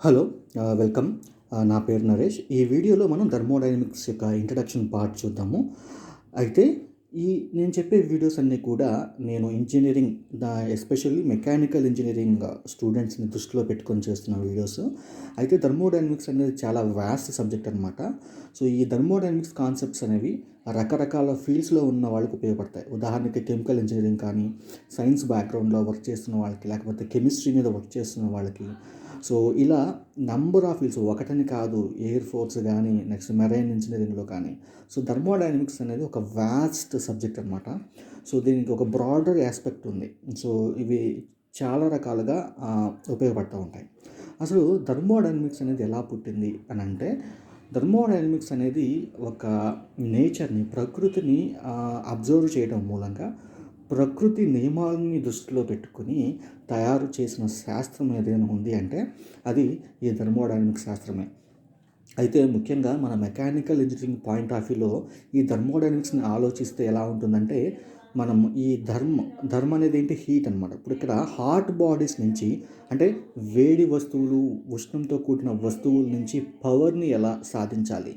Hello welcome. నా పేరు నరేష్. ఈ వీడియోలో మనం థర్మోడైనమిక్స్ యొక్క ఇంట్రడక్షన్ పార్ట్ చూద్దాము. అయితే నేను చెప్పే వీడియోస్ అన్నీ కూడా నేను ఇంజనీరింగ్ ఎస్పెషల్లీ మెకానికల్ ఇంజనీరింగ్ స్టూడెంట్స్ని దృష్టిలో పెట్టుకొని చేస్తున్న వీడియోస్. అయితే థర్మోడైనమిక్స్ అనేది చాలా వాస్ట్ సబ్జెక్ట్ అనమాట. సో ఈ థర్మోడైనమిక్స్ కాన్సెప్ట్స్ అనేవి రకరకాల ఫీల్డ్స్లో ఉన్న వాళ్ళకి ఉపయోగపడతాయి. ఉదాహరణకి కెమికల్ ఇంజనీరింగ్ కానీ, సైన్స్ బ్యాక్గ్రౌండ్లో వర్క్ చేస్తున్న వాళ్ళకి, లేకపోతే కెమిస్ట్రీ మీద వర్క్ చేస్తున్న వాళ్ళకి. సో ఇలా నంబర్ ఆఫ్ ఫీల్డ్స్, ఒకటని కాదు, ఎయిర్ ఫోర్స్ కానీ, నెక్స్ట్ మెరైన్ ఇంజనీరింగ్లో కానీ. సో థర్మోడైనమిక్స్ అనేది ఒక వాస్ట్ సబ్జెక్ట్ అనమాట. సో దీనికి ఒక బ్రాడర్ ఆస్పెక్ట్ ఉంది. సో ఇవి చాలా రకాలుగా ఉపయోగపడుతూ ఉంటాయి. అసలు థర్మోడైనమిక్స్ అనేది ఎలా పుట్టింది అని అంటే, థర్మోడైనమిక్స్ అనేది ఒక నేచర్ని, ప్రకృతిని అబ్జర్వ్ చేయడం మూలంగా ప్రకృతి నియమాలని దృష్టిలో పెట్టుకుని తయారు చేసిన శాస్త్రం ఏదైనా ఉంది అంటే అది ఈ థర్మోడైనమిక్స్ శాస్త్రమే. అయితే ముఖ్యంగా మన మెకానికల్ ఇంజనీరింగ్ పాయింట్ ఆఫ్ వ్యూలో ఈ థర్మోడైనమిక్స్ని ఆలోచిస్తే ఎలా ఉంటుందంటే, మనం ఈ ధర్మ అనేది ఏంటి, హీట్ అనమాట. ఇప్పుడు ఇక్కడ హాట్ బాడీస్ నుంచి, అంటే వేడి వస్తువులు, ఉష్ణంతో కూడిన వస్తువుల నుంచి పవర్ని ఎలా సాధించాలి,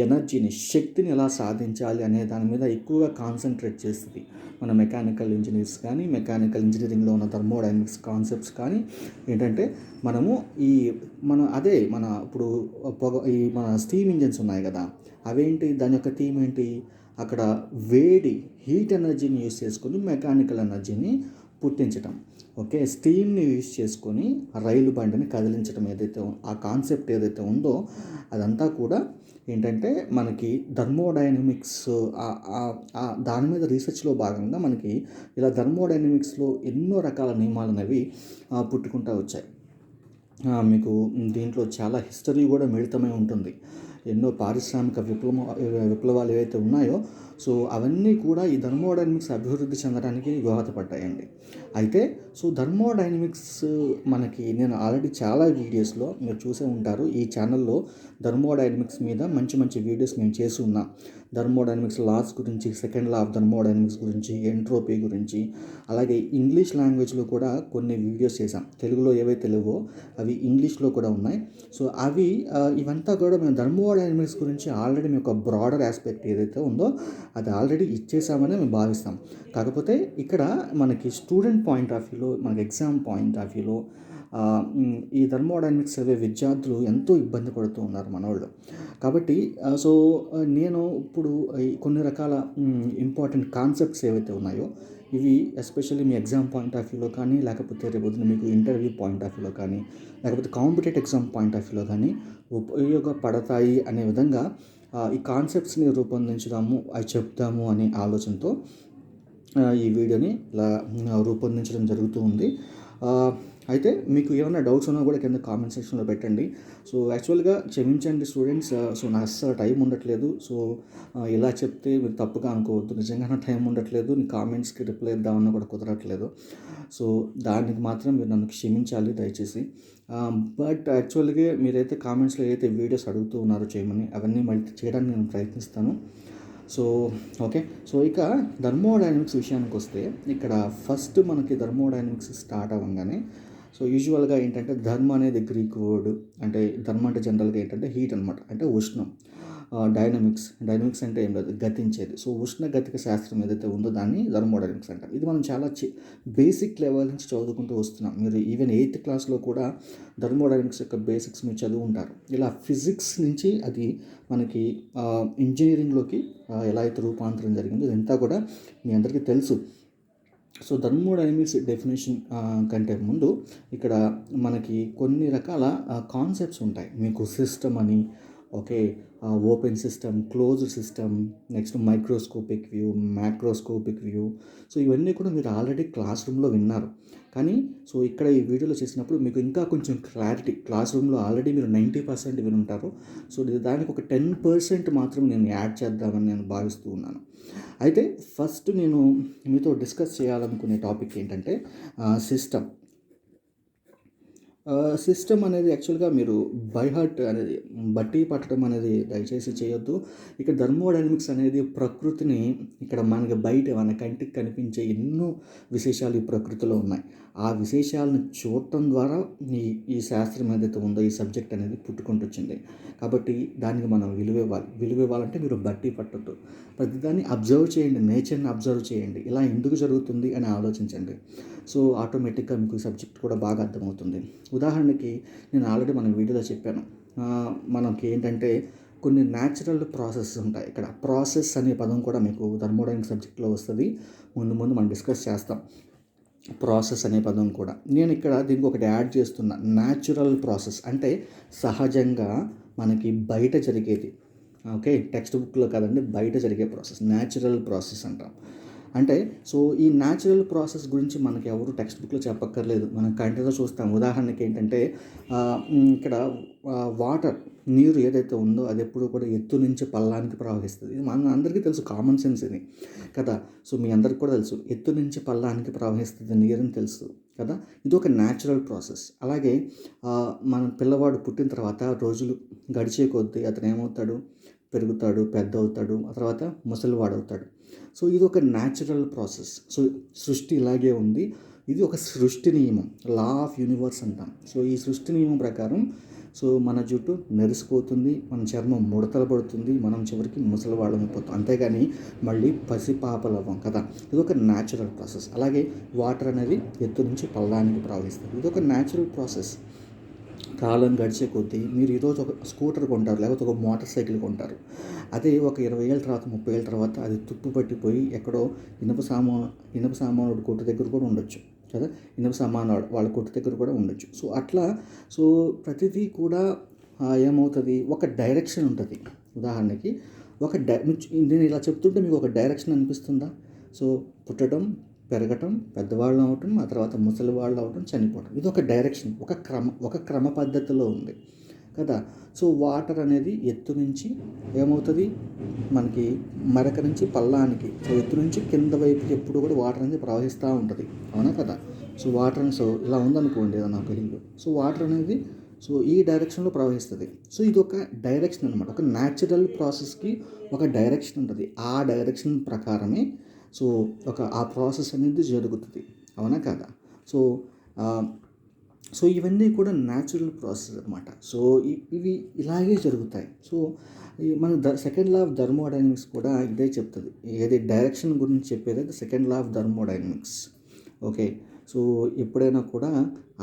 ఎనర్జీని, శక్తిని ఎలా సాధించాలి అనే దాని మీద ఎక్కువగా కాన్సన్ట్రేట్ చేస్తుంది మన మెకానికల్ ఇంజనీర్స్ కానీ, మెకానికల్ ఇంజనీరింగ్లో ఉన్న థర్మోడైనమిక్స్ కాన్సెప్ట్స్ కానీ. ఏంటంటే మనము మన ఇప్పుడు మన స్టీమ్ ఇంజిన్స్ ఉన్నాయి కదా, అవేంటి, దాని యొక్క థీమ్ ఏంటి, అక్కడ వేడి, హీట్ ఎనర్జీని యూజ్ చేసుకొని మెకానికల్ ఎనర్జీని పుట్టించటం. ఓకే, స్టీమ్ని యూజ్ చేసుకొని రైలు బండిని కదిలించడం ఏదైతే ఆ కాన్సెప్ట్ ఏదైతే ఉందో అదంతా కూడా ఏంటంటే మనకి థర్మోడైనమిక్స్ దాని మీద రీసెర్చ్లో భాగంగా మనకి ఇలా థర్మోడైనమిక్స్లో ఎన్నో రకాల నియమాలు అనేవి పుట్టుకుంటూ వచ్చాయి. మీకు దీంట్లో చాలా హిస్టరీ కూడా మిళితమై ఉంటుంది. ఎన్నో పారిశ్రామిక విప్లవాలు ఏవైతే ఉన్నాయో, సో అవన్నీ కూడా ఈ థర్మోడైనమిక్స్ అభివృద్ధి చెందడానికి దోహదపడ్డాయండి. అయితే సో థర్మోడైనమిక్స్ మనకి, నేను ఆల్రెడీ చాలా వీడియోస్లో మీరు చూసే ఉంటారు, ఈ ఛానల్లో థర్మోడైనమిక్స్ మీద మంచి మంచి వీడియోస్ నేను చేసి ఉన్నా. థర్మోడైనమిక్స్ లాస్ గురించి, సెకండ్ లా ఆఫ్ థర్మోడైనమిక్స్ గురించి, ఎంట్రోపీ గురించి, అలాగే ఇంగ్లీష్ లాంగ్వేజ్లో కూడా కొన్ని వీడియోస్ చేశాం. తెలుగులో ఏవైతే లేవో అవి ఇంగ్లీష్లో కూడా ఉన్నాయి. సో అవి ఇవంతా కూడా మేము థర్మోడైనమిక్స్ గురించి ఆల్రెడీ మీకు ఒక బ్రాడర్ ఆస్పెక్ట్ ఏదైతే ఉందో అది ఆల్రెడీ ఇచ్చేసామని మేము భావిస్తాం. కాకపోతే ఇక్కడ మనకి స్టూడెంట్ పాయింట్ ఆఫ్ వ్యూలో, మనకి ఎగ్జామ్ పాయింట్ ఆఫ్ వ్యూలో ఈ థర్మోడైనమిక్స్ చదివే విద్యార్థులు ఎంతో ఇబ్బంది పడుతూ ఉన్నారు మనోళ్ళు. కాబట్టి సో నేను ఇప్పుడు కొన్ని రకాల ఇంపార్టెంట్ కాన్సెప్ట్స్ ఏవైతే ఉన్నాయో ఇవి especially me exam point of వ్యూలో కానీ, లేకపోతే రేపొద్దున మీకు ఇంటర్వ్యూ పాయింట్ ఆఫ్ వ్యూలో కానీ, లేకపోతే కాంపిటేటివ్ ఎగ్జామ్ పాయింట్ ఆఫ్ వ్యూలో కానీ ఉపయోగపడతాయి అనే విధంగా ఈ కాన్సెప్ట్స్ని రూపొందించుదాము, అవి చెప్తాము అనే ఆలోచనతో ఈ వీడియోని ఇలా రూపొందించడం జరుగుతూ ఉంది. అయితే మీకు ఏమైనా డౌట్స్ ఉన్నా కూడా కింద కామెంట్ సెక్షన్లో పెట్టండి. సో యాక్చువల్గా క్షమించండి స్టూడెంట్స్, సో నాకు అస్సలు టైం ఉండట్లేదు. సో ఇలా చెప్తే మీరు తప్పుగా అనుకోవద్దు, నిజంగానే టైం ఉండట్లేదు, నీ కామెంట్స్కి రిప్లై ఇద్దామన్నా కూడా కుదరట్లేదు. సో దానికి మాత్రం మీరు నన్ను క్షమించాలి దయచేసి. బట్ యాక్చువల్గా మీరైతే కామెంట్స్లో ఏదైతే వీడియోస్ అడుగుతూ ఉన్నారో చేయమని, అవన్నీ మళ్ళీ చేయడానికి నేను ప్రయత్నిస్తాను. సో ఓకే, సో ఇక థర్మోడైనమిక్స్ విషయానికి వస్తే, ఇక్కడ ఫస్ట్ మనకి థర్మోడైనమిక్స్ స్టార్ట్ అవ్వగానే సో యూజువల్గా ఏంటంటే ధర్మ అనేది గ్రీక్ వర్డ్. అంటే ధర్మ అంటే జనరల్గా ఏంటంటే హీట్ అనమాట, అంటే ఉష్ణం. డైనమిక్స్ అంటే ఏం లేదు, గతించేది. సో ఉష్ణగతిక శాస్త్రం ఏదైతే ఉందో దాన్ని థర్మోడైనమిక్స్ అంటారు. ఇది మనం చాలా బేసిక్ లెవెల్ నుంచి చదువుకుంటూ వస్తున్నాం. మీరు ఈవెన్ 8th క్లాస్లో కూడా థర్మోడైనమిక్స్ యొక్క బేసిక్స్ మీరు చదువు ఉంటారు. ఇలా ఫిజిక్స్ నుంచి అది మనకి ఇంజనీరింగ్లోకి ఎలా అయితే రూపాంతరం జరిగిందో ఇదంతా కూడా మీ అందరికీ తెలుసు. సో థర్మోడైనమిక్స్ డెఫినేషన్ కంటే ముందు ఇక్కడ మనకి కొన్ని రకాల కాన్సెప్ట్స్ ఉంటాయి. మీకు సిస్టమ్ అని, okay, open system, closed system, next microscopic view, macroscopic view. So ఇవన్నీ కూడా మీరు ఆల్రెడీ క్లాస్ రూమ్లో విన్నారు. కానీ సో ఇక్కడ ఈ వీడియోలో చేసినప్పుడు మీకు ఇంకా కొంచెం క్లారిటీ, క్లాస్ రూమ్లో ఆల్రెడీ మీరు 90% వినుంటారు. సో దానికి ఒక 10% మాత్రం నేను యాడ్ చేద్దామని నేను భావిస్తూ ఉన్నాను. అయితే ఫస్ట్ నేను మీతో డిస్కస్ చేయాలనుకునే టాపిక్ ఏంటంటే సిస్టమ్ అనేది యాక్చువల్గా మీరు బైహార్ట్ అనేది, బట్టి పట్టడం అనేది దయచేసి చేయొద్దు. ఇక్కడ థర్మోడైనమిక్స్ అనేది ప్రకృతిని, ఇక్కడ మనకి బయట మన కంటికి కనిపించే ఎన్నో విశేషాలు ఈ ప్రకృతిలో ఉన్నాయి. ఆ విశేషాలను చూడటం ద్వారా ఈ ఈ శాస్త్రం ఏదైతే ఉందో ఈ సబ్జెక్ట్ అనేది పుట్టుకుంటూ వచ్చింది. కాబట్టి దానికి మనం విలువ ఇవ్వాలి. విలువ ఇవ్వాలంటే మీరు బట్టి పట్టొద్దు. ప్రతిదాన్ని అబ్జర్వ్ చేయండి, నేచర్ని అబ్జర్వ్ చేయండి. ఇలా ఎందుకు జరుగుతుంది అని ఆలోచించండి. సో ఆటోమేటిక్గా మీకు ఈ సబ్జెక్ట్ కూడా బాగా అర్థమవుతుంది. ఉదాహరణకి నేను ఆల్రెడీ మన వీడియోలో చెప్పాను. మనకి ఏంటంటే కొన్ని న్యాచురల్ ప్రాసెస్ ఉంటాయి. ఇక్కడ ప్రాసెస్ అనే పదం కూడా మీకు థర్మోడైనమిక్స్ సబ్జెక్ట్లో వస్తుంది. ముందు ముందు మనం డిస్కస్ చేస్తాం ప్రాసెస్ అనే పదం కూడా. నేను ఇక్కడ దీనికి ఒకటి యాడ్ చేస్తున్నా. న్యాచురల్ ప్రాసెస్ అంటే సహజంగా మనకి బయట జరిగేది. ఓకే, టెక్స్ట్ బుక్లో కాదండి, బయట జరిగే ప్రాసెస్ న్యాచురల్ ప్రాసెస్ అంటాం. అంటే సో ఈ న్యాచురల్ ప్రాసెస్ గురించి మనకి ఎవరు టెక్స్ట్ బుక్లో చెప్పక్కర్లేదు, మనం కంటిలో చూస్తాం. ఉదాహరణకి ఏంటంటే ఇక్కడ వాటర్, నీరు ఏదైతే ఉందో అది ఎప్పుడు కూడా ఎత్తు నుంచి పల్లానికి ప్రవహిస్తుంది. ఇది మన అందరికీ తెలుసు, కామన్ సెన్స్ ఇది కదా. సో మీ అందరికీ కూడా తెలుసు ఎత్తు నుంచి పల్లానికి ప్రవహిస్తుంది నీరుని తెలుసు కదా. ఇది ఒక న్యాచురల్ ప్రాసెస్. అలాగే మన పిల్లవాడు పుట్టిన తర్వాత రోజులు గడిచే కొద్దీ అతను ఏమవుతాడు, పెరుగుతాడు, పెద్ద అవుతాడు, ఆ తర్వాత ముసలివాడవుతాడు. సో ఇది ఒక న్యాచురల్ ప్రాసెస్. సో సృష్టి ఇలాగే ఉంది. ఇది ఒక సృష్టి నియమం, లా ఆఫ్ యూనివర్స్ అంటాం. సో ఈ సృష్టి నియమం ప్రకారం సో మన జుట్టు నెరిసిపోతుంది, మన చర్మం ముడతలు పడుతుంది, మనం చివరికి ముసలివాళ్ళం అయిపోతాం. అంతేగాని మళ్ళీ పసిపాపలవ్వం కదా. ఇది ఒక న్యాచురల్ ప్రాసెస్. అలాగే వాటర్ అనేది ఎత్తు నుంచి పల్లానికి ప్రవహిస్తుంది. ఇది ఒక న్యాచురల్ ప్రాసెస్. కాలం గడిచే కొద్దీ మీరు ఈరోజు ఒక స్కూటర్ కొంటారు, లేకపోతే ఒక మోటార్ సైకిల్ కొంటారు. అదే ఒక 20 ఏళ్ళ తర్వాత 30 ఏళ్ళ తర్వాత అది తుప్పు పట్టిపోయి ఎక్కడో ఇనుప సామానుడు కొట్టు దగ్గర కూడా ఉండొచ్చు కదా. ఇనుప సామాను వాళ్ళ కొట్టు దగ్గర కూడా ఉండొచ్చు. సో అట్లా సో ప్రతిదీ కూడా ఏమవుతుంది, ఒక డైరెక్షన్ ఉంటుంది. ఉదాహరణకి నేను ఇలా చెప్తుంటే మీకు ఒక డైరెక్షన్ అనిపిస్తుందా? సో పుట్టడం, పెరగటం, పెద్దవాళ్ళు అవటం, ఆ తర్వాత ముసలి వాళ్ళు అవటం, చనిపోవటం. ఇది ఒక డైరెక్షన్, ఒక క్రమ పద్ధతిలో ఉంది కదా. సో వాటర్ అనేది ఎత్తు నుంచి ఏమవుతుంది, మనకి మరక నుంచి పల్లానికి, సో ఎత్తు నుంచి కింద వైపుకి ఎప్పుడు కూడా వాటర్ అనేది ప్రవహిస్తూ ఉంటుంది, అవునా కదా. సో వాటర్ సో ఇలా ఉందనుకోండి ఏదన్నా ఒక ఇల్లు, సో వాటర్ అనేది సో ఈ డైరెక్షన్లో ప్రవహిస్తుంది. సో ఇది ఒక డైరెక్షన్ అనమాట. ఒక న్యాచురల్ ప్రాసెస్కి ఒక డైరెక్షన్ ఉంటుంది. ఆ డైరెక్షన్ ప్రకారమే సో ఆ ప్రాసెస్ అనేది జరుగుతుంది, అవునా కదా. సో సో ఇవన్నీ కూడా న్యాచురల్ ప్రాసెస్ అనమాట. సో ఇవి ఇలాగే జరుగుతాయి. సో మన సెకండ్ లా ఆఫ్ థర్మోడైనమిక్స్ కూడా ఇదే చెప్తుంది. ఏది డైరెక్షన్ గురించి చెప్పేది అది second law of thermodynamics. Okay, so ఎప్పుడైనా కూడా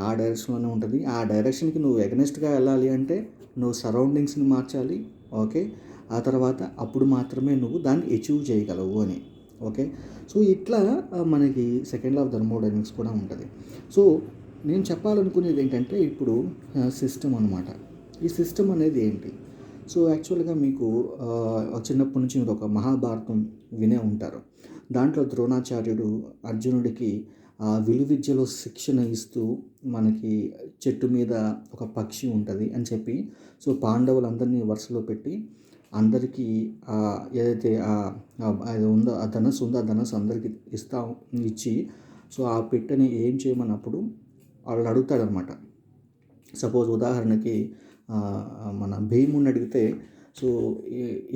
ఆ డైరెక్షన్లోనే ఉంటుంది. ఆ డైరెక్షన్కి నువ్వు ఎగనెస్ట్గా వెళ్ళాలి అంటే నువ్వు సరౌండింగ్స్ని మార్చాలి. ఓకే, ఆ తర్వాత అప్పుడు మాత్రమే నువ్వు దాన్ని అచీవ్ చేయగలవు అని. ఓకే, సో ఇట్లా మనకి సెకండ్ లా ఆఫ్ థర్మోడైనమిక్స్ కూడా ఉంటుంది. సో నేను చెప్పాలనుకునేది ఏంటంటే ఇప్పుడు సిస్టమ్ అనమాట. ఈ సిస్టమ్ అనేది ఏంటి? సో యాక్చువల్గా మీకు చిన్నప్పటి నుంచి మీరు ఒక మహాభారతం వినే ఉంటారు. దాంట్లో ద్రోణాచార్యుడు అర్జునుడికి విలువిద్యలో శిక్షణ ఇస్తూ మనకి చెట్టు మీద ఒక పక్షి ఉంటుంది అని చెప్పి సో పాండవులందరినీ వరుసలో పెట్టి అందరికీ ఏదైతే అది ఉందో ఆ ధనస్సు ఉందో ఆ ధనస్సు అందరికీ ఇచ్చి సో ఆ పెట్టెని ఏం చేయమన్నప్పుడు వాళ్ళు అడుగుతాడనమాట. సపోజ్ ఉదాహరణకి మన భీముని అడిగితే సో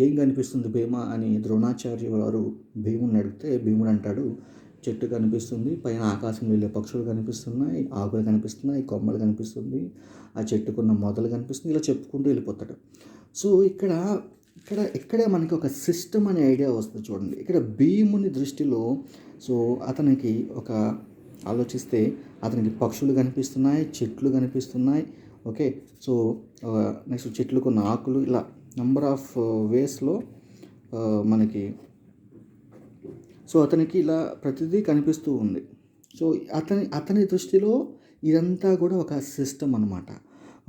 ఏం కనిపిస్తుంది భీమా అని ద్రోణాచార్య వారు భీముని అడిగితే భీముడు అంటాడు, చెట్టు కనిపిస్తుంది, పైన ఆకాశం వెళ్ళే పక్షులు కనిపిస్తున్నాయి, ఆకులు కనిపిస్తున్నాయి, కొమ్మలు కనిపిస్తుంది, ఆ చెట్టుకున్న మొదలు కనిపిస్తుంది, ఇలా చెప్పుకుంటూ వెళ్ళిపోతాడు. సో ఇక్కడే మనకి ఒక సిస్టమ్ అనే ఐడియా వస్తుంది చూడండి. ఇక్కడ భీముని దృష్టిలో సో అతనికి ఒక ఆలోచిస్తే అతనికి పక్షులు కనిపిస్తున్నాయి, చెట్లు కనిపిస్తున్నాయి. ఓకే, సో నెక్స్ట్ చెట్లుకున్న ఆకులు, ఇలా నెంబర్ ఆఫ్ వేస్లో మనకి సో అతనికి ఇలా ప్రతిదీ కనిపిస్తూ ఉంది. సో అతని దృష్టిలో ఇదంతా కూడా ఒక సిస్టమ్ అనమాట.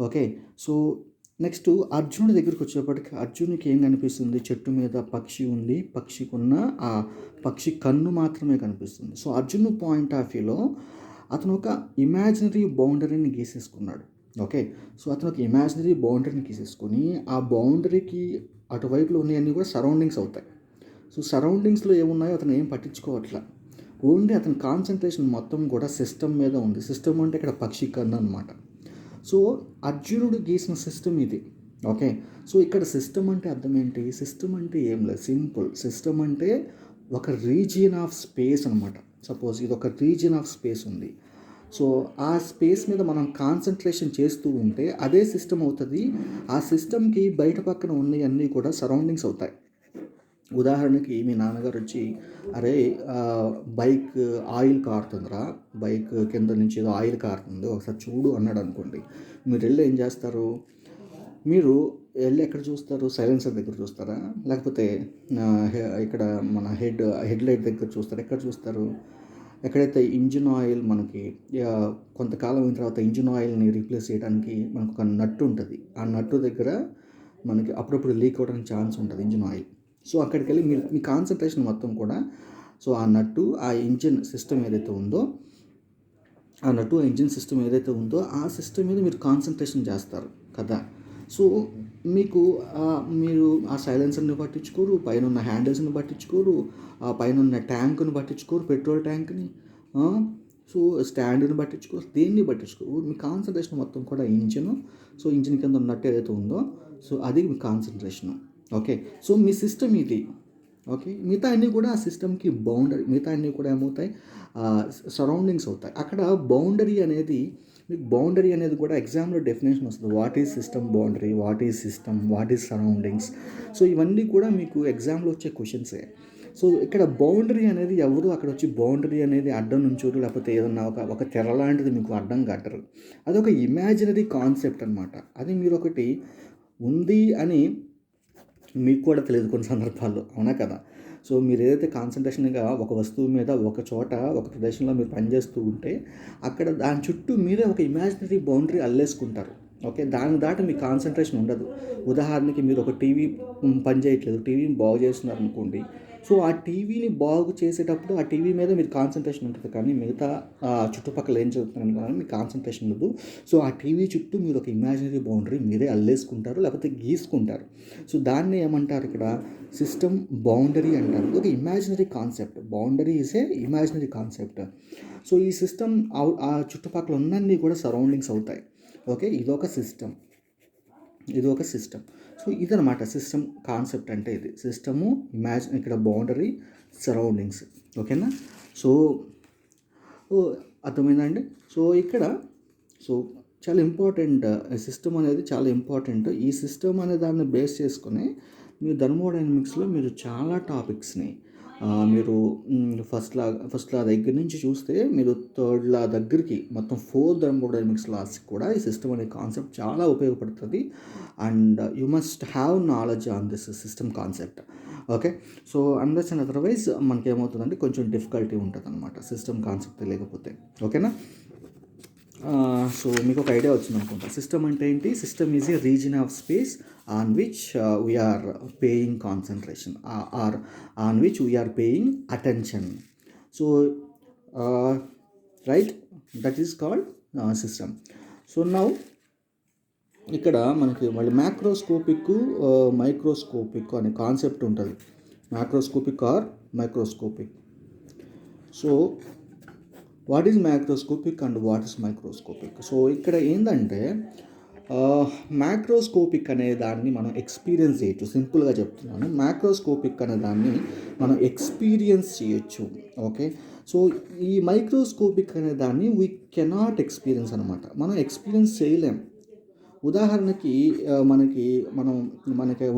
ఓకే, సో నెక్స్ట్ అర్జునుడి దగ్గరికి వచ్చేప్పటికి అర్జునుడికి ఏం కనిపిస్తుంది, చెట్టు మీద పక్షి ఉంది, పక్షికున్న ఆ పక్షి కన్ను మాత్రమే కనిపిస్తుంది. సో అర్జును పాయింట్ ఆఫ్ వ్యూలో అతను ఒక ఇమాజినరీ బౌండరీని గీసేసుకున్నాడు. ఓకే, సో అతను ఒక ఇమాజినరీ బౌండరీని గీసేసుకొని ఆ బౌండరీకి అటువైపులో ఉన్నవన్నీ కూడా సరౌండింగ్స్ అవుతాయి. సో సరౌండింగ్స్లో ఏమున్నాయో అతను ఏం పట్టించుకోవట్లా. ఓన్లీ అతని కాన్సన్ట్రేషన్ మొత్తం కూడా సిస్టమ్ మీద ఉంది. సిస్టమ్ అంటే ఇక్కడ పక్షి కన్ను అనమాట. సో అర్జునుడు గీసిన సిస్టమ్ ఇది. ఓకే, సో ఇక్కడ సిస్టమ్ అంటే అర్థం ఏంటి? సిస్టమ్ అంటే ఏం లేదు, సింపుల్. సిస్టమ్ అంటే ఒక రీజియన్ ఆఫ్ స్పేస్ అనమాట. సపోజ్ ఇది ఒక రీజియన్ ఆఫ్ స్పేస్ ఉంది. సో ఆ స్పేస్ మీద మనం కాన్సన్ట్రేషన్ చేస్తూ ఉంటే అదే సిస్టమ్ అవుతుంది. ఆ సిస్టమ్కి బయట పక్కన ఉన్నవన్నీ కూడా సరౌండింగ్స్ అవుతాయి. ఉదాహరణకి మీ నాన్నగారు వచ్చి, అరే బైక్ ఆయిల్ కారుతుందిరా, బైక్ కింద నుంచి ఏదో ఆయిల్ కారుతుంది ఒకసారి చూడు అన్నాడు అనుకోండి. మీరు వెళ్ళి ఏం చేస్తారు? మీరు వెళ్ళి ఎక్కడ చూస్తారు? సైలెన్సర్ దగ్గర చూస్తారా? లేకపోతే ఇక్కడ మన హెడ్ లైట్ దగ్గర చూస్తారా? ఎక్కడ చూస్తారు? ఎక్కడైతే ఇంజిన్ ఆయిల్ మనకి కొంతకాలం అయిన తర్వాత ఇంజిన్ ఆయిల్ని రీప్లేస్ చేయడానికి మనకు ఒక నట్టు ఉంటుంది. ఆ నట్టు దగ్గర మనకి అప్పుడప్పుడు లీక్ అవ్వడానికి ఛాన్స్ ఉంటుంది ఇంజిన్ ఆయిల్. సో అక్కడికి వెళ్ళి మీ కాన్సన్ట్రేషన్ మొత్తం కూడా, సో ఆ నట్టు ఆ ఇంజిన్ సిస్టమ్ ఏదైతే ఉందో, ఆ సిస్టమ్ మీద మీరు కాన్సన్ట్రేషన్ చేస్తారు కదా. సో మీరు ఆ సైలెన్సర్ని పట్టించుకోరు, పైన ఉన్న హ్యాండిల్స్ని పట్టించుకోరు, ఆ పైన ఉన్న ట్యాంకుని పట్టించుకోరు, పెట్రోల్ ట్యాంక్ని, సో స్టాండ్ని పట్టించుకోరు, దేన్ని పట్టించుకోరు. మీ కాన్సన్ట్రేషన్ మొత్తం కూడా సో ఇంజిన్ కింద ఉన్నట్టు ఏదైతే ఉందో, సో అది మీ కాన్సన్ట్రేషన్. ఓకే, సో మీ సిస్టమ్ ఇది. ఓకే, మిగతా అన్నీ కూడా ఆ సిస్టమ్కి బౌండరీ, మిగతా అన్నీ కూడా ఏమవుతాయి? సరౌండింగ్స్ అవుతాయి. అక్కడ బౌండరీ అనేది, మీకు బౌండరీ అనేది కూడా ఎగ్జామ్లో డెఫినేషన్ వస్తుంది. What is system boundary, what is system, what is surroundings. So ఇవన్నీ కూడా మీకు ఎగ్జామ్లో వచ్చే క్వశ్చన్సే. సో ఇక్కడ బౌండరీ అనేది ఎవరు అక్కడ వచ్చి బౌండరీ అనేది అడ్డం నుంచోరు, లేకపోతే ఏదన్నా ఒక తెర లాంటిది మీకు అడ్డం కట్టరు. అదొక ఇమాజినరీ కాన్సెప్ట్ అనమాట. అది మీరు ఒకటి ఉంది అని మీకు కూడా తెలియదు కొన్ని సందర్భాల్లో, అవునా కదా. సో మీరు ఏదైతే కాన్సన్ట్రేషన్గా ఒక వస్తువు మీద ఒక చోట ఒక ప్రదేశంలో మీరు పనిచేస్తూ ఉంటే అక్కడ దాని చుట్టూ మీరే ఒక ఇమాజినరీ బౌండరీ అల్లేసుకుంటారు. ఓకే, దాని దాటి మీ కాన్సన్ట్రేషన్ ఉండదు. ఉదాహరణకి మీరు ఒక టీవీ పని చేయట్లేదు, టీవీని బాగు చేస్తున్నారు అనుకోండి. సో ఆ టీవీని బాగు చేసేటప్పుడు ఆ టీవీ మీద మీరు కాన్సన్ట్రేషన్ ఉంటుంది, కానీ మిగతా చుట్టుపక్కల ఏం జరుగుతుంది కానీ మీకు కాన్సన్ట్రేషన్ ఉండదు. సో ఆ టీవీ చుట్టూ మీరు ఒక ఇమాజినరీ బౌండరీ మీరే అల్లేసుకుంటారు, లేకపోతే గీసుకుంటారు. సో దాన్ని ఏమంటారు ఇక్కడ? సిస్టమ్ బౌండరీ అంటారు. ఒక imaginary concept. Boundary is a imaginary concept. So ఈ సిస్టమ్ ఆ చుట్టుపక్కల ఉన్నన్నీ కూడా సరౌండింగ్స్ అవుతాయి. ఓకే, ఇదొక సిస్టమ్. సో ఇదనమాట సిస్టమ్ కాన్సెప్ట్ అంటే. ఇది సిస్టము, ఇక్కడ బౌండరీ, సరౌండింగ్స్. ఓకేనా? సో అర్థమైందండి. సో ఇక్కడ చాలా ఇంపార్టెంట్, సిస్టమ్ అనేది చాలా ఇంపార్టెంట్. ఈ సిస్టమ్ అనే దాన్ని బేస్ చేసుకుని మీరు థర్మోడైనమిక్స్లో మీరు చాలా టాపిక్స్ని మీరు ఫస్ట్ లా దగ్గర నుంచి చూస్తే మీరు థర్డ్ లా దగ్గరికి మొత్తం 4 థర్మోడైనమిక్స్ లాస్ కూడా ఈ సిస్టమ్ అనే కాన్సెప్ట్ చాలా ఉపయోగపడుతుంది. And you must have knowledge on this system concept. Okay, so unless and otherwise మనకేమవుతుందంటే కొంచెం డిఫికల్టీ ఉంటుంది అనమాట సిస్టమ్ కాన్సెప్ట్ తెలియకపోతే. ఓకేనా? సో మీకు ఒక ఐడియా వచ్చింది అనుకుంటా. సిస్టమ్ అంటే ఏంటి? System is a region of space on which we are paying concentration or on which we are paying attention. So right, that is called system. So now ఇక్కడ మనకి మళ్ళీ మ్యాక్రోస్కోపిక్, మైక్రోస్కోపిక్ అనే కాన్సెప్ట్ ఉంటుంది. Macroscopic or microscopic. So what is macroscopic and what is microscopic? So ఇక్కడ ఏంటంటే macroscopic అనే దాన్ని మనం ఎక్స్పీరియన్స్ చేయొచ్చు. సింపుల్గా చెప్తున్నాను, మ్యాక్రోస్కోపిక్ అనే దాన్ని మనం ఎక్స్పీరియన్స్ చేయొచ్చు. ఓకే, సో ఈ మైక్రోస్కోపిక్ అనే దాన్ని వీ కెనాట్ ఎక్స్పీరియన్స్ అనమాట. మనం ఎక్స్పీరియన్స్ చేయలేం. ఉదాహరణకి మనకి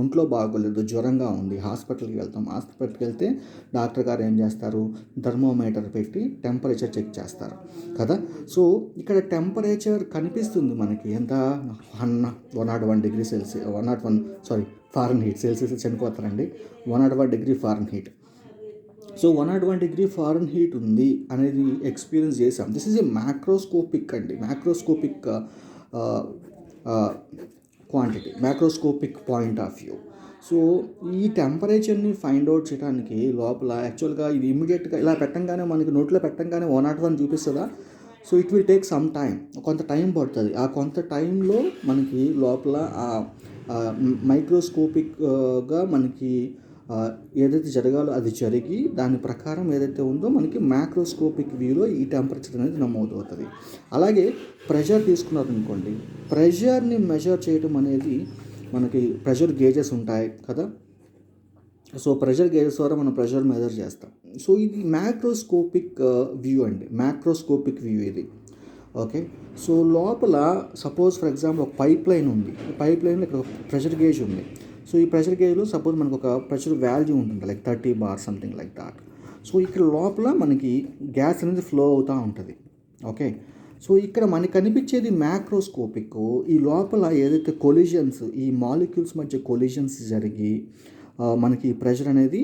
ఒంట్లో బాగోలేదు, జ్వరంగా ఉంది, హాస్పిటల్కి వెళ్తే డాక్టర్ గారు ఏం చేస్తారు? థర్మోమీటర్ పెట్టి టెంపరేచర్ చెక్ చేస్తారు కదా. సో ఇక్కడ టెంపరేచర్ కనిపిస్తుంది మనకి ఎంత? 101 డిగ్రీ సెల్సియస్, 101 ఫారెన్హీట్. సెల్సియస్ చనిపోతారండి. 101 degree Fahrenheit. So 101 degree Fahrenheit ఉంది అనేది ఎక్స్పీరియన్స్ చేసాం. దిస్ ఈజ్ ఏ మ్యాక్రోస్కోపిక్ అండి. Macroscopic quantity, macroscopic point of view. So ఈ టెంపరేచర్ని ఫైండ్ అవుట్ చేయడానికి లోపల యాక్చువల్గా ఇది ఇమీడియట్గా ఇలా పెట్టంగానే మనకి నోట్లో పెట్టంగానే 101 చూపిస్తుందా? So it will take some time, కొంత టైం పడుతుంది. ఆ కొంత టైంలో మనకి లోపల మైక్రోస్కోపిక్గా మనకి ఏదైతే జరగాలో అది జరిగి దాని ప్రకారం ఏదైతే ఉందో మనకి మ్యాక్రోస్కోపిక్ వ్యూలో ఈ టెంపరేచర్ అనేది నమోదవుతుంది. అలాగే ప్రెషర్ తీసుకున్నారనుకోండి, ప్రెషర్ని మెజర్ చేయడం అనేది మనకి ప్రెషర్ గేజెస్ ఉంటాయి కదా. సో ప్రెషర్ గేజెస్ ద్వారా మనం ప్రెషర్ మెజర్ చేస్తాం. సో ఇది మ్యాక్రోస్కోపిక్ వ్యూ అండి, మ్యాక్రోస్కోపిక్ వ్యూ ఇది. ఓకే. సో లోపల సపోజ్ ఫర్ ఎగ్జాంపుల్ ఒక పైప్ లైన్ ఉంది. ఈ పైప్ లైన్‌లో ఇక్కడ ఒక ప్రెషర్ గేజ్ ఉంది. సో ఈ ప్రెషర్ గేజ్‌లో సపోజ్ మనకు ఒక ప్రెషర్ వాల్యూ ఉంటుంది. Like 30 bar something like thought. So ఇక్కడ లోపల మనకి గ్యాస్ అనేది ఫ్లో అవుతా ఉంటది. ఓకే. సో ఇక్కడ మనకు కనిపించేది మ్యాక్రోస్కోపిక్. ఈ లోపల ఏదైతే కొలిషన్స్ ఈ మాలిక్యూల్స్ మధ్య కొలిషన్స్ జరిగి మనకి ప్రెషర్ అనేది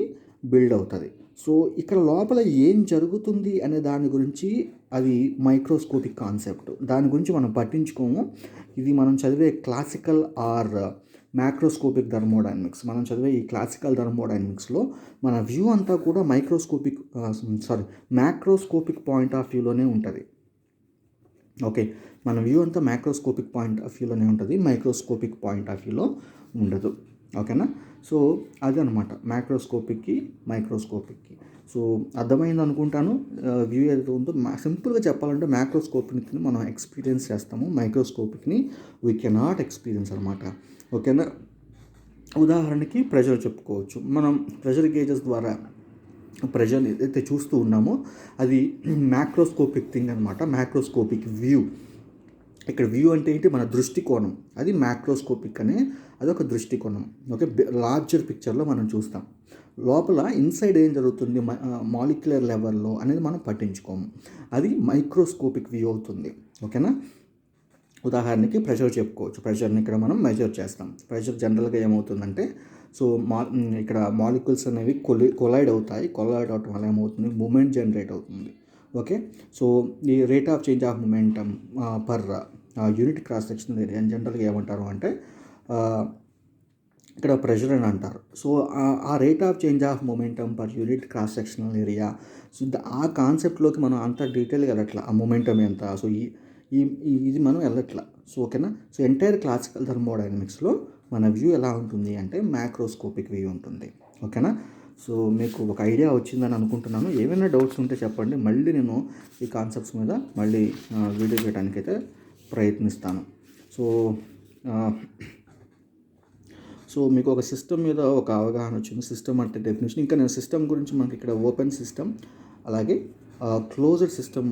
బిల్డ్ అవుతది. సో ఇక్కడ లోపల ఏం జరుగుతుంది అనే దాని గురించి అది మైక్రోస్కోపిక్ కాన్సెప్ట్. దాని గురించి మనం పట్టించుకోము. ఇది మనం చదివే క్లాసికల్ ఆర్ మ్యాక్రోస్కోపిక్ థర్మోడైనమిక్స్. మనం చదివే ఈ క్లాసికల్ థర్మోడైనమిక్స్‌లో మన వ్యూ అంతా కూడా మ్యాక్రోస్కోపిక్ పాయింట్ ఆఫ్ వ్యూలోనే ఉంటది. ఓకే. మన వ్యూ అంతా మ్యాక్రోస్కోపిక్ పాయింట్ ఆఫ్ వ్యూలోనే ఉంటుంది. మైక్రోస్కోపిక్ పాయింట్ ఆఫ్ వ్యూలో ఉండదు. ఓకేనా. సో అదనమాట మైక్రోస్కోపిక్కి మైక్రోస్కోపిక్కి. సో అర్థమైంది అనుకుంటాను. వ్యూ ఏదైతే ఉందో సింపుల్గా చెప్పాలంటే మ్యాక్రోస్కోపిక్ని మనం ఎక్స్పీరియన్స్ చేస్తాము, మైక్రోస్కోపిక్ని వీ కెనాట్ ఎక్స్పీరియన్స్ అనమాట. ఓకేనా. ఉదాహరణకి ప్రెషర్ చెప్పుకోవచ్చు. మనం ప్రెషర్ గేజెస్ ద్వారా ప్రెషర్ ఏదైతే చూస్తూ ఉన్నామో అది మ్యాక్రోస్కోపిక్ థింగ్ అనమాట. Macroscopic view. ఇక్కడ వ్యూ అంటే ఏంటి, మన దృష్టికోణం. అది మ్యాక్రోస్కోపిక్ అనే అదొక దృష్టికోణం. ఓకే. లార్జర్ పిక్చర్లో మనం చూస్తాం. లోపల ఇన్సైడ్ ఏం జరుగుతుంది మాలిక్యులర్ లెవెల్లో అనేది మనం పట్టించుకోము. అది మైక్రోస్కోపిక్ వ్యూ అవుతుంది. ఓకేనా. ఉదాహరణకి ప్రెషర్ చెప్పుకోవచ్చు. ప్రెషర్ని ఇక్కడ మనం మెజర్ చేస్తాం. ప్రెషర్ జనరల్గా ఏమవుతుందంటే సో ఇక్కడ మాలిక్యూల్స్ అనేవి కొలైడ్ అవుతాయి. కొలైడ్ అవటం వల్ల ఏమవుతుంది, మూమెంట్ జనరేట్ అవుతుంది. ఓకే. సో ఈ rate of change of momentum per unit cross sectional area జనరల్గా ఏమంటారు అంటే ఇక్కడ ప్రెషర్ అని అంటారు. సో ఆ rate of change of momentum per unit cross sectional area. So ఆ కాన్సెప్ట్లోకి మనం అంత డీటెయిల్గా వెళ్ళట్లా. ఆ మొమెంటమ్ ఎంత, సో ఇది మనం వెళ్ళట్లా. సో ఓకేనా. సో ఎంటైర్ క్లాసికల్ థర్మోడైనమిక్స్లో మన వ్యూ ఎలా ఉంటుంది అంటే మ్యాక్రోస్కోపిక్ వ్యూ ఉంటుంది. ఓకేనా. సో మీకు ఒక ఐడియా వచ్చిందని అనుకుంటున్నాను. ఏమైనా డౌట్స్ ఉంటే చెప్పండి. మళ్ళీ నేను ఈ కాన్సెప్ట్స్ మీద మళ్ళీ వీడియో చేయడానికైతే ప్రయత్నిస్తాను. సో మీకు ఒక సిస్టమ్ మీద ఒక అవగాహన వచ్చింది. సిస్టమ్ అంటే డెఫినేషన్. ఇంకా నేను సిస్టమ్ గురించి మనకి ఇక్కడ ఓపెన్ సిస్టమ్ అలాగే క్లోజ్డ్ సిస్టమ్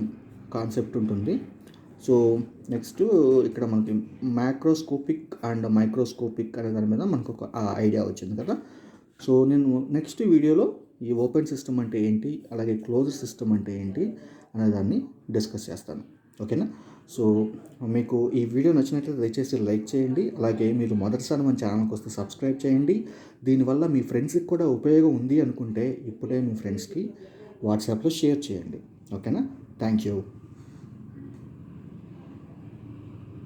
కాన్సెప్ట్ ఉంటుంది. సో నెక్స్ట్ ఇక్కడ మనకి మ్యాక్రోస్కోపిక్ అండ్ మైక్రోస్కోపిక్ అనే దాని మీద మనకు ఒక ఐడియా వచ్చింది కదా. సో నేను నెక్స్ట్ వీడియోలో ఈ ఓపెన్ సిస్టమ్ అంటే ఏంటి, అలాగే క్లోజ్డ్ సిస్టమ్ అంటే ఏంటి అనే దాన్ని డిస్కస్ చేస్తాను. ఓకేనా. సో మీకు ఈ వీడియో నచ్చినట్లయితే దయచేసి లైక్ చేయండి. అలాగే మీరు మొదటిసారి మన ఛానల్కి వస్తే సబ్స్క్రైబ్ చేయండి. దీనివల్ల మీ ఫ్రెండ్స్కి కూడా ఉపయోగం ఉంది అనుకుంటే ఇప్పుడే మీ ఫ్రెండ్స్కి వాట్సాప్లో షేర్ చేయండి. ఓకేనా. Thank you.